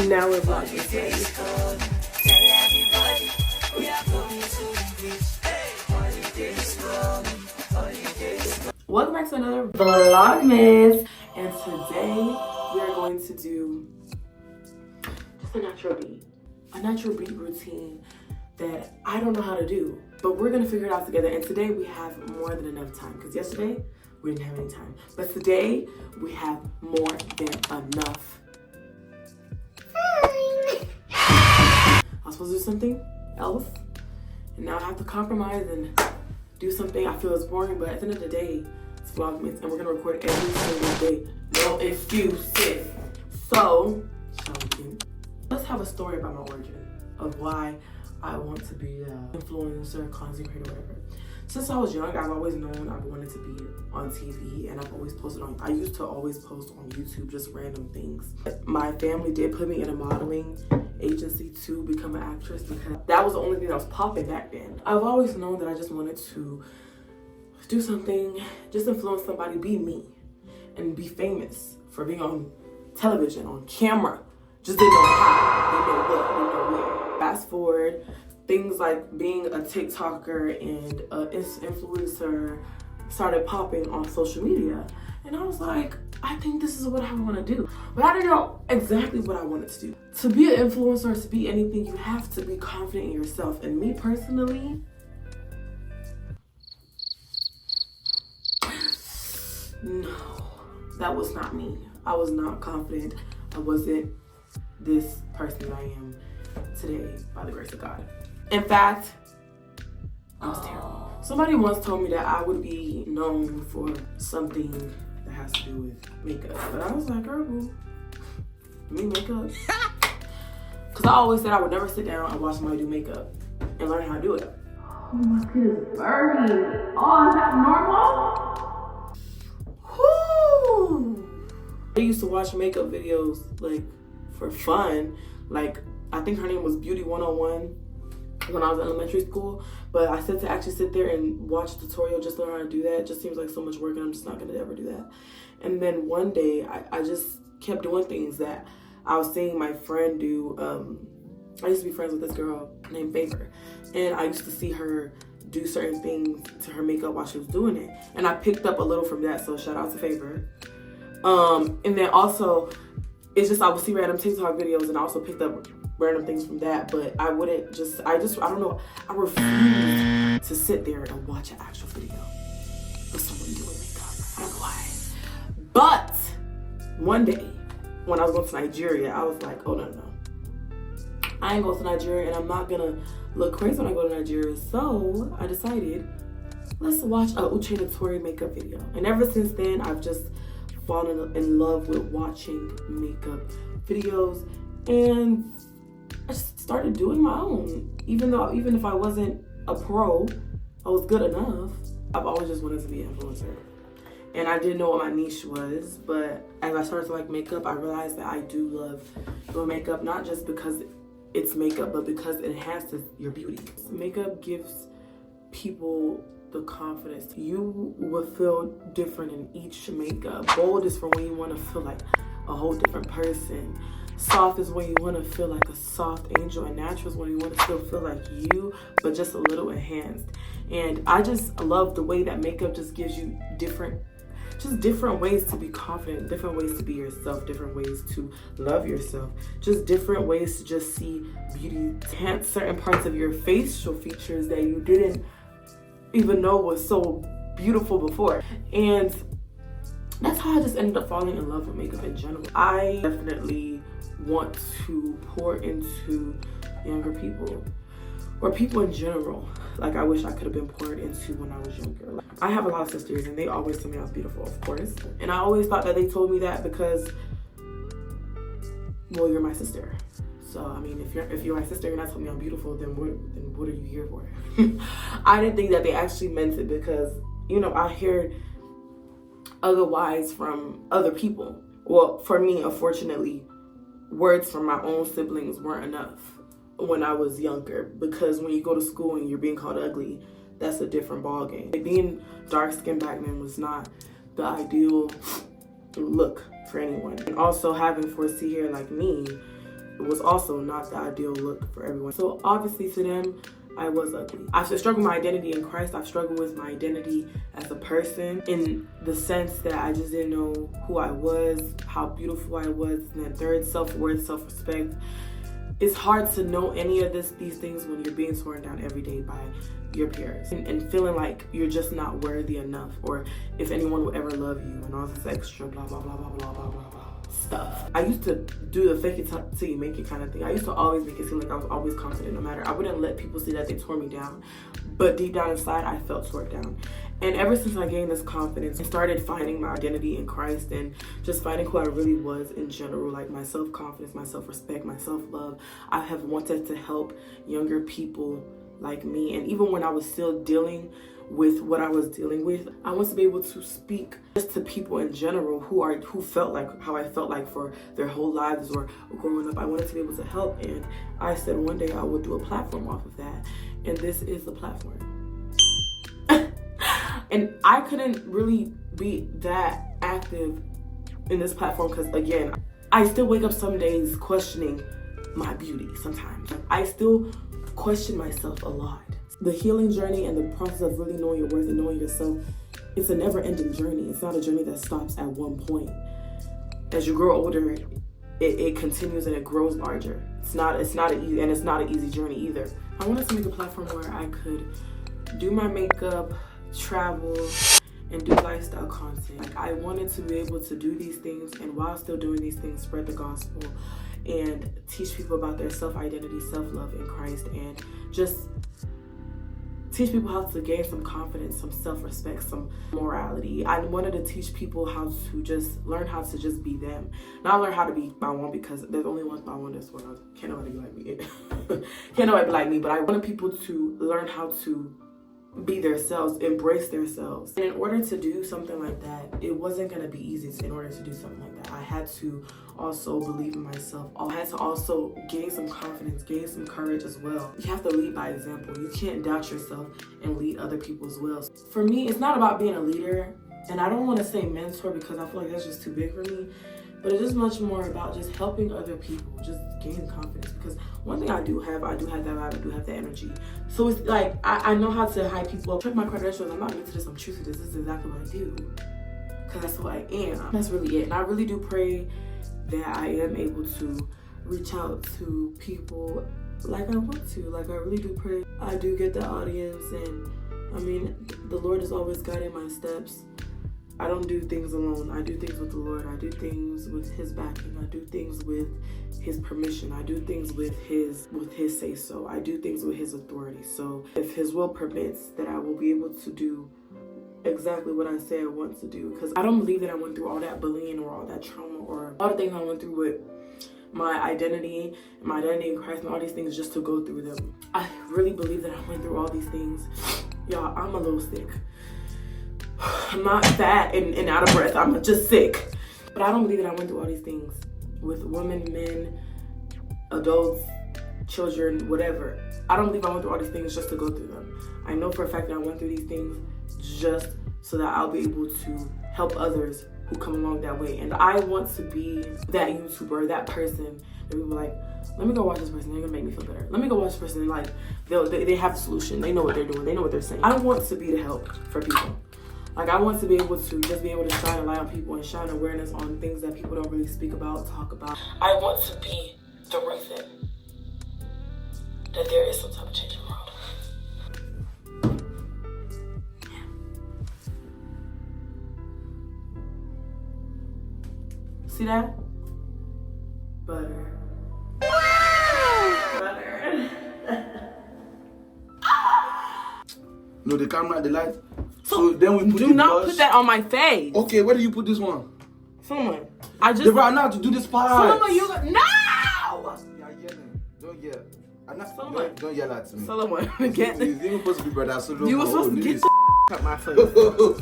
Now we're Vlogmas ready. Welcome back to another Vlogmas, and today we are going to do just a natural beat routine that I don't know how to do, but we're gonna figure it out together. And today we have more than enough time, because yesterday we didn't have any time, but today we have more than enough. I was supposed to do something else, and now I have to compromise and do something I feel is boring, but at the end of the day, it's Vlogmas, and we're gonna record every single day. No excuses. So, shall we begin? Let's have a story about my origin of why I want to be an influencer, content creator, whatever. Since I was young, I've always known I wanted to be on TV, and I've always posted on, I used to always post on YouTube, just random things. My family did put me in a modeling agency to become an actress, because that was the only thing that was popping back then. I've always known that I just wanted to do something, just influence somebody, be me, and be famous for being on television, on camera. Just didn't know how, didn't know what, didn't know where. Fast forward, things like being a TikToker and an influencer started popping on social media. And I was like, I think this is what I want to do. But I didn't know exactly what I wanted to do. To be an influencer, to be anything, you have to be confident in yourself. And me personally, no, that was not me. I was not confident. I wasn't this person I am today by the grace of God. In fact, I was terrible. Somebody once told me that I would be known for something that has to do with makeup. But I was like, girl, boo, me makeup. Because I always said I would never sit down and watch somebody do makeup and learn how to do it. Oh, my skin is burning. Oh, is that normal? Whoo! I used to watch makeup videos like for fun. Like, I think her name was Beauty 101 when I was in elementary school. But I said to actually sit there and watch a tutorial just to learn how to do that. It just seems like so much work, and I'm just not going to ever do that. And then one day, I just kept doing things that I was seeing my friend do. I used to be friends with this girl named Favor, and I used to see her do certain things to her makeup while she was doing it. And I picked up a little from that, so shout out to Favor. And then also, it's just I would see random TikTok videos, and I also picked up random things from that. But I wouldn't just, I don't know, I refused to sit there and watch an actual video of someone doing makeup. I don't know why. But one day, when I was going to Nigeria, I was like, oh no. I ain't going to Nigeria, and I'm not gonna look crazy when I go to Nigeria. So I decided, let's watch a Uche Notori makeup video. And ever since then, I've just fallen in love with watching makeup videos, and I just started doing my own. Even if I wasn't a pro, I was good enough. I've always just wanted to be an influencer, and I didn't know what my niche was. But as I started to like makeup, I realized that I do love doing makeup, not just because it's makeup, but because it enhances your beauty. Makeup gives people the confidence. You will feel different in each makeup. Bold is for when you want to feel like a whole different person. Soft is when you want to feel like a soft angel, and natural is when you want to still feel like you, but just a little enhanced. And I just love the way that makeup just gives you different ways to be confident, different ways to be yourself, different ways to love yourself, just different ways to just see beauty, enhance certain parts of your facial features that you didn't even know was so beautiful before. And that's how I just ended up falling in love with makeup in general. I definitely want to pour into younger people, or people in general. Like, I wish I could have been poured into when I was younger. Like, I have a lot of sisters, and they always tell me I was beautiful, of course. And I always thought that they told me that because, well, you're my sister. So, I mean, if you're my sister and not telling me I'm beautiful, then what are you here for? I didn't think that they actually meant it, because, you know, I heard otherwise from other people. Well, for me, unfortunately, words from my own siblings weren't enough when I was younger, because when you go to school and you're being called ugly, that's a different ballgame. Like, being dark-skinned black men was not the ideal look for anyone. And also having 4C hair like me, was also not the ideal look for everyone. So obviously to them, I was ugly. I've struggled with my identity in Christ. I've struggled with my identity as a person in the sense that I just didn't know who I was, how beautiful I was, and then third, self-worth, self-respect. It's hard to know any of these things when you're being torn down every day by your peers and feeling like you're just not worthy enough, or if anyone will ever love you, and all this extra blah, blah, blah, blah, blah, blah, blah, blah stuff. I used to do the fake it till you make it kind of thing. I used to always make it seem like I was always confident no matter. I wouldn't let people see that they tore me down, but deep down inside, I felt torn down. And ever since I gained this confidence, I started finding my identity in Christ and just finding who I really was in general, like my self-confidence, my self-respect, my self-love. I have wanted to help younger people like me. And even when I was still dealing with what I was dealing with, I want to be able to speak just to people in general who felt like how I felt like for their whole lives or growing up. I wanted to be able to help, and I said one day I would do a platform off of that, and this is the platform. And I couldn't really be that active in this platform because, again, I still wake up some days questioning my beauty sometimes. I still question myself a lot. The healing journey and the process of really knowing your worth and knowing yourself, it's a never-ending journey. It's not a journey that stops at one point. As you grow older, it continues and it grows larger. It's not an easy journey either. I wanted to make a platform where I could do my makeup, travel, and do lifestyle content. I wanted to be able to do these things, and while still doing these things, spread the gospel and teach people about their self-identity, self-love in Christ, and just teach people how to gain some confidence, some self-respect, some morality. I wanted to teach people how to just learn how to just be them. Not learn how to be Pawon, because there's only one Pawon in this world. Can't nobody be like me. Can't nobody be like me, but I wanted people to learn how to be themselves, embrace themselves. And in order to do something like that, it wasn't going to be easy. In order to do something like that, I had to also believe in myself. I had to also gain some confidence, gain some courage as well. You have to lead by example. You can't doubt yourself and lead other people as well. For me, it's not about being a leader, and I don't want to say mentor because I feel like that's just too big for me, but it is much more about just helping other people, just gain confidence. Because one thing I do have that vibe, I do have that energy. So it's like, I know how to hype people up. Check my credentials, I'm not new to this, I'm true to this. This is exactly what I do, because that's who I am. That's really it. And I really do pray that I am able to reach out to people like I want to. Like, I really do pray I do get the audience, and I mean, the Lord is always guiding my steps. I don't do things alone. I do things with the Lord. I do things with His backing. I do things with His permission. I do things with His say so. I do things with His authority. So if His will permits, that I will be able to do exactly what I say I want to do. Because I don't believe that I went through all that bullying or all that trauma or all the things I went through with my identity in Christ and all these things just to go through them. I really believe that I went through all these things. Y'all, I'm a little sick. I'm not fat and out of breath. I'm just sick. But I don't believe that I went through all these things with women, men, adults, children, whatever. I don't believe I went through all these things just to go through them. I know for a fact that I went through these things just so that I'll be able to help others who come along that way. And I want to be that YouTuber, that person that people like, let me go watch this person, they're gonna make me feel better. Let me go watch this person, and like, they have a solution. They know what they're doing. They know what they're saying. I want to be the help for people. Like, I want to be able to just be able to shine a light on people and shine awareness on things that people don't really speak about, talk about. I want to be the reason that there is some type of change in the world. See that? Butter. Butter. No, the camera, the light. So then we put do not put that on my face. Okay, where do you put this one? Solomon, I just. The right now to do this part. Solomon, you no. You're yelling. Don't yell. Solomon, don't yell at me. Solomon, get. It's even supposed to be brother Solomon. You were supposed to get cut my face. Oh,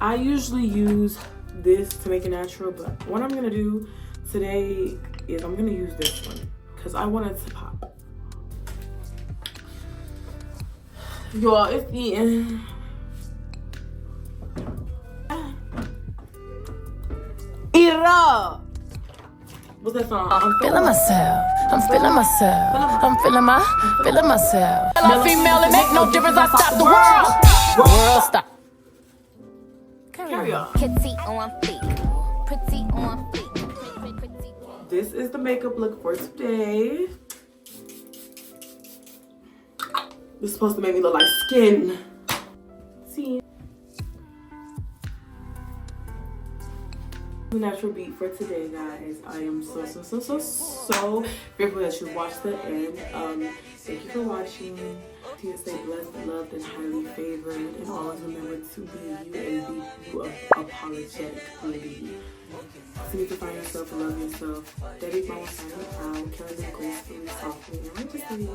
I usually use this to make it natural, but what I'm gonna do today is I'm gonna use this one because I wanted to pop. Y'all, it's eating. Eat it up. What's that song? I'm feeling myself. I'm feeling myself. I'm feeling myself. I'm female, it make no difference. I stop the world. World stop. Carry on. Kitty on fleek. Pretty on fleek. This is the makeup look for today. This is supposed to make me look like skin. See? The natural beat for today, guys. I am so grateful that you watched the end. Thank you for watching. Continue to stay blessed, loved, and highly favored. And always remember to be you and be you apologetically. Continue to find yourself, love yourself. Daddy Pawon signing out. Carry the gracefully, softly, and righteously.